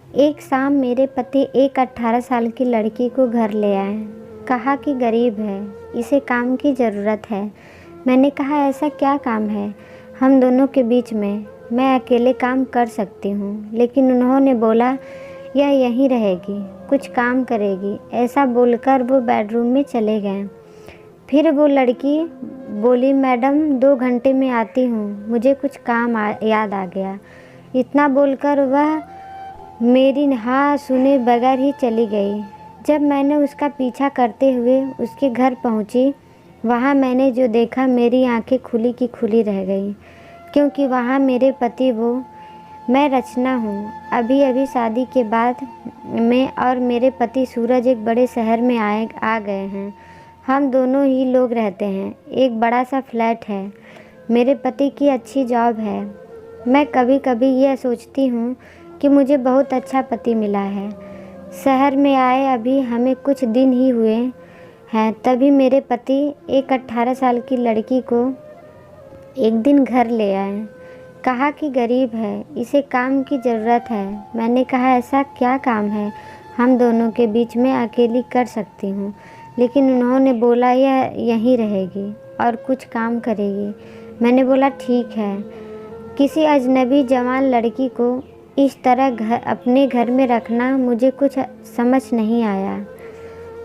एक शाम मेरे पति एक 18 साल की लड़की को घर ले आए। कहा कि गरीब है, इसे काम की ज़रूरत है। मैंने कहा ऐसा क्या काम है हम दोनों के बीच में, मैं अकेले काम कर सकती हूँ। लेकिन उन्होंने बोला यह यहीं रहेगी, कुछ काम करेगी। ऐसा बोलकर वो बेडरूम में चले गए। फिर वो लड़की बोली मैडम 2 घंटे में आती हूँ, मुझे कुछ काम याद आ गया। इतना बोलकर वह मेरी हाँ सुने बगैर ही चली गई। जब मैंने उसका पीछा करते हुए उसके घर पहुंची, वहाँ मैंने जो देखा मेरी आंखें खुली की खुली रह गई, क्योंकि वहाँ मेरे पति वो मैं रचना हूँ। अभी अभी शादी के बाद मैं और मेरे पति सूरज एक बड़े शहर में आ गए हैं। हम दोनों ही लोग रहते हैं, एक बड़ा सा फ्लैट है। मेरे पति की अच्छी जॉब है। मैं कभी कभी यह सोचती हूँ कि मुझे बहुत अच्छा पति मिला है। शहर में आए अभी हमें कुछ दिन ही हुए हैं, तभी मेरे पति एक 18 साल की लड़की को एक दिन घर ले आए। कहा कि गरीब है, इसे काम की ज़रूरत है। मैंने कहा ऐसा क्या काम है हम दोनों के बीच में, अकेली कर सकती हूँ। लेकिन उन्होंने बोला यह यहीं रहेगी और कुछ काम करेगी। मैंने बोला ठीक है। किसी अजनबी जवान लड़की को इस तरह अपने घर में रखना मुझे कुछ समझ नहीं आया,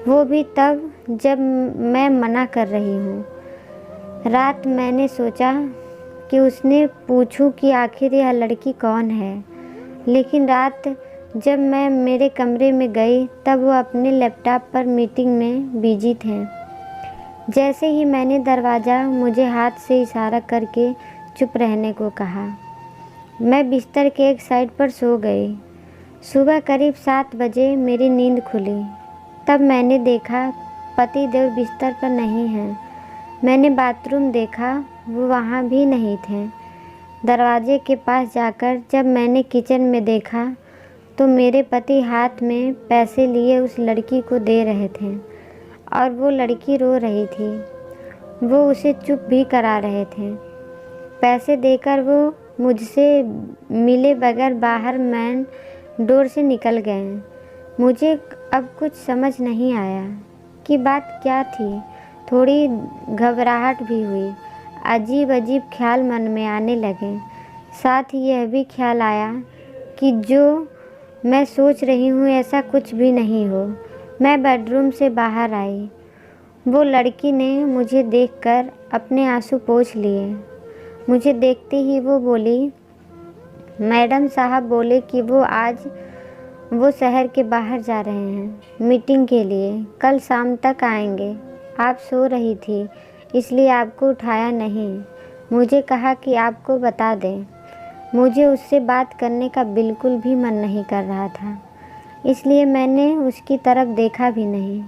वो भी तब जब मैं मना कर रही हूँ। रात मैंने सोचा कि उसने पूछूं कि आखिर यह लड़की कौन है। लेकिन रात जब मैं मेरे कमरे में गई तब वो अपने लैपटॉप पर मीटिंग में बिजी थे। जैसे ही मैंने दरवाज़ा मुझे हाथ से इशारा करके चुप रहने को कहा, मैं बिस्तर के एक साइड पर सो गई। सुबह करीब 7 बजे मेरी नींद खुली। तब मैंने देखा पति देव बिस्तर पर नहीं हैं। मैंने बाथरूम देखा, वो वहाँ भी नहीं थे। दरवाजे के पास जाकर जब मैंने किचन में देखा तो मेरे पति हाथ में पैसे लिए उस लड़की को दे रहे थे और वो लड़की रो रही थी। वो उसे चुप भी करा रहे थे। पैसे देकर वो मुझसे मिले बगैर बाहर मेन डोर से निकल गए। मुझे अब कुछ समझ नहीं आया कि बात क्या थी। थोड़ी घबराहट भी हुई। अजीब अजीब ख्याल मन में आने लगे। साथ ही यह भी ख्याल आया कि जो मैं सोच रही हूँ ऐसा कुछ भी नहीं हो। मैं बेडरूम से बाहर आई। वो लड़की ने मुझे देखकर अपने आंसू पोंछ लिए। मुझे देखते ही वो बोली मैडम साहब बोले कि वो शहर के बाहर जा रहे हैं मीटिंग के लिए, कल शाम तक आएंगे। आप सो रही थी इसलिए आपको उठाया नहीं। मुझे कहा कि आपको बता दें। मुझे उससे बात करने का बिल्कुल भी मन नहीं कर रहा था, इसलिए मैंने उसकी तरफ देखा भी नहीं।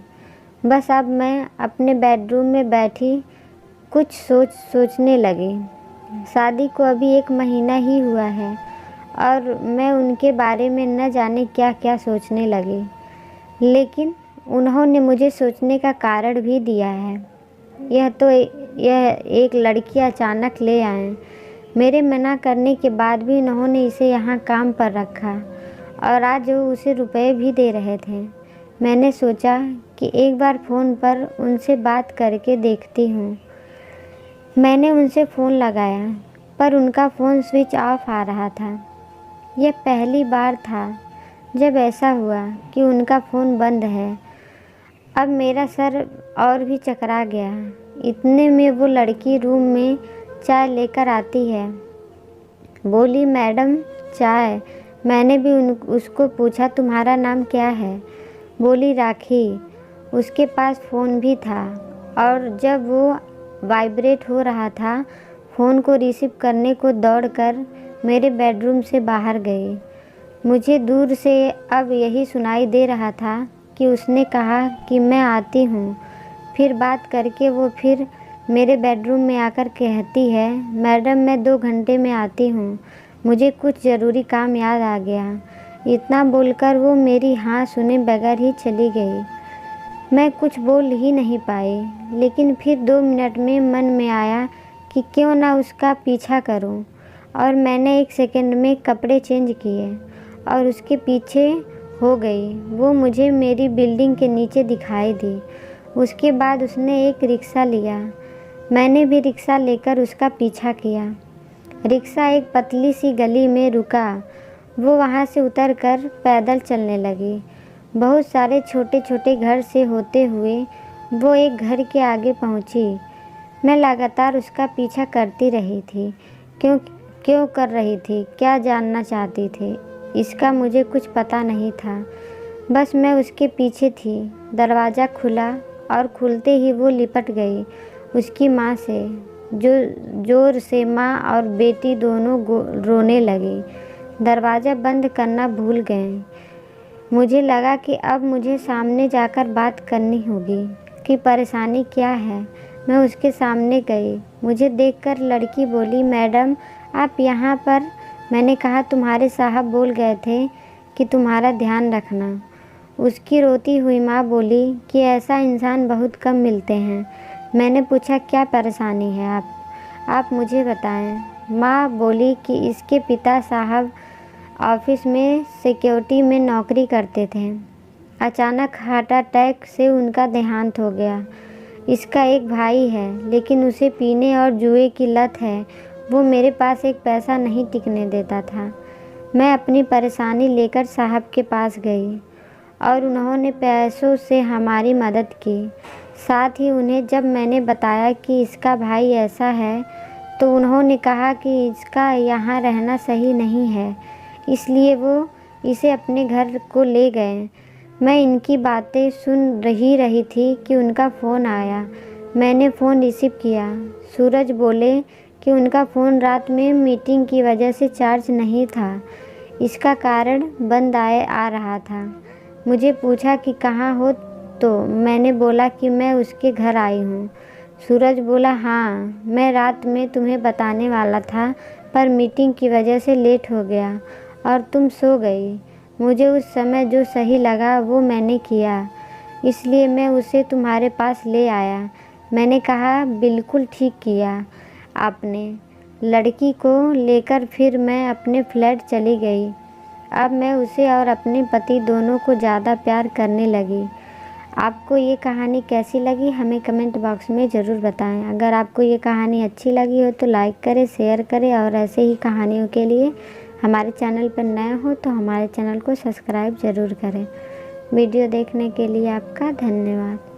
बस अब मैं अपने बेडरूम में बैठी कुछ सोचने लगी। शादी को अभी 1 महीना ही हुआ है और मैं उनके बारे में न जाने क्या क्या सोचने लगी। लेकिन उन्होंने मुझे सोचने का कारण भी दिया है। यह एक लड़की अचानक ले आए। मेरे मना करने के बाद भी उन्होंने इसे यहाँ काम पर रखा और आज वो उसे रुपए भी दे रहे थे। मैंने सोचा कि एक बार फ़ोन पर उनसे बात करके देखती हूँ। मैंने उनसे फ़ोन लगाया पर उनका फ़ोन स्विच ऑफ आ रहा था। यह पहली बार था जब ऐसा हुआ कि उनका फ़ोन बंद है। अब मेरा सर और भी चकरा गया। इतने में वो लड़की रूम में चाय लेकर आती है। बोली मैडम चाय। मैंने भी उसको पूछा तुम्हारा नाम क्या है। बोली राखी। उसके पास फ़ोन भी था और जब वो वाइब्रेट हो रहा था फ़ोन को रिसीव करने को दौड़कर मेरे बेडरूम से बाहर गई। मुझे दूर से अब यही सुनाई दे रहा था कि उसने कहा कि मैं आती हूँ। फिर बात करके वो फिर मेरे बेडरूम में आकर कहती है मैडम मैं 2 घंटे में आती हूँ, मुझे कुछ ज़रूरी काम याद आ गया। इतना बोलकर वो मेरी हाँ सुने बगैर ही चली गई। मैं कुछ बोल ही नहीं पाई, लेकिन फिर 2 मिनट में मन में आया कि क्यों ना उसका पीछा करूं और मैंने 1 सेकंड में कपड़े चेंज किए और उसके पीछे हो गई। वो मुझे मेरी बिल्डिंग के नीचे दिखाई दी। उसके बाद उसने एक रिक्शा लिया। मैंने भी रिक्शा लेकर उसका पीछा किया। रिक्शा एक पतली सी गली में रुका। वो वहाँ से उतरकर पैदल चलने लगी। बहुत सारे छोटे छोटे घर से होते हुए वो एक घर के आगे पहुँची। मैं लगातार उसका पीछा करती रही थी। क्यों क्यों कर रही थी, क्या जानना चाहती थी, इसका मुझे कुछ पता नहीं था। बस मैं उसके पीछे थी। दरवाज़ा खुला और खुलते ही वो लिपट गई उसकी माँ से, जो ज़ोर से माँ और बेटी दोनों रोने लगी। दरवाज़ा बंद करना भूल गए। मुझे लगा कि अब मुझे सामने जाकर बात करनी होगी कि परेशानी क्या है। मैं उसके सामने गई। मुझे देखकर लड़की बोली, मैडम आप यहाँ पर? मैंने कहा, तुम्हारे साहब बोल गए थे कि तुम्हारा ध्यान रखना। उसकी रोती हुई माँ बोली कि ऐसा इंसान बहुत कम मिलते हैं। मैंने पूछा, क्या परेशानी है आप मुझे बताएं। माँ बोली कि इसके पिता साहब ऑफिस में सिक्योरिटी में नौकरी करते थे। अचानक हार्ट अटैक से उनका देहांत हो गया। इसका एक भाई है, लेकिन उसे पीने और जुए की लत है। वो मेरे पास एक पैसा नहीं टिकने देता था। मैं अपनी परेशानी लेकर साहब के पास गई और उन्होंने पैसों से हमारी मदद की। साथ ही उन्हें जब मैंने बताया कि इसका भाई ऐसा है, तो उन्होंने कहा कि इसका यहाँ रहना सही नहीं है, इसलिए वो इसे अपने घर को ले गए। मैं इनकी बातें सुन रही थी कि उनका फ़ोन आया। मैंने फ़ोन रिसीव किया। सूरज बोले कि उनका फ़ोन रात में मीटिंग की वजह से चार्ज नहीं था। इसका कारण बंद आ रहा था। मुझे पूछा कि कहाँ हो, तो मैंने बोला कि मैं उसके घर आई हूँ। सूरज बोला, हाँ मैं रात में तुम्हें बताने वाला था, पर मीटिंग की वजह से लेट हो गया और तुम सो गई। मुझे उस समय जो सही लगा वो मैंने किया, इसलिए मैं उसे तुम्हारे पास ले आया। मैंने कहा, बिल्कुल ठीक किया आपने। लड़की को लेकर फिर मैं अपने फ्लैट चली गई। अब मैं उसे और अपने पति दोनों को ज़्यादा प्यार करने लगी। आपको ये कहानी कैसी लगी हमें कमेंट बॉक्स में ज़रूर बताएं। अगर आपको ये कहानी अच्छी लगी हो तो लाइक करें, शेयर करें और ऐसे ही कहानियों के लिए हमारे चैनल पर नए हो तो हमारे चैनल को सब्सक्राइब ज़रूर करें। वीडियो देखने के लिए आपका धन्यवाद।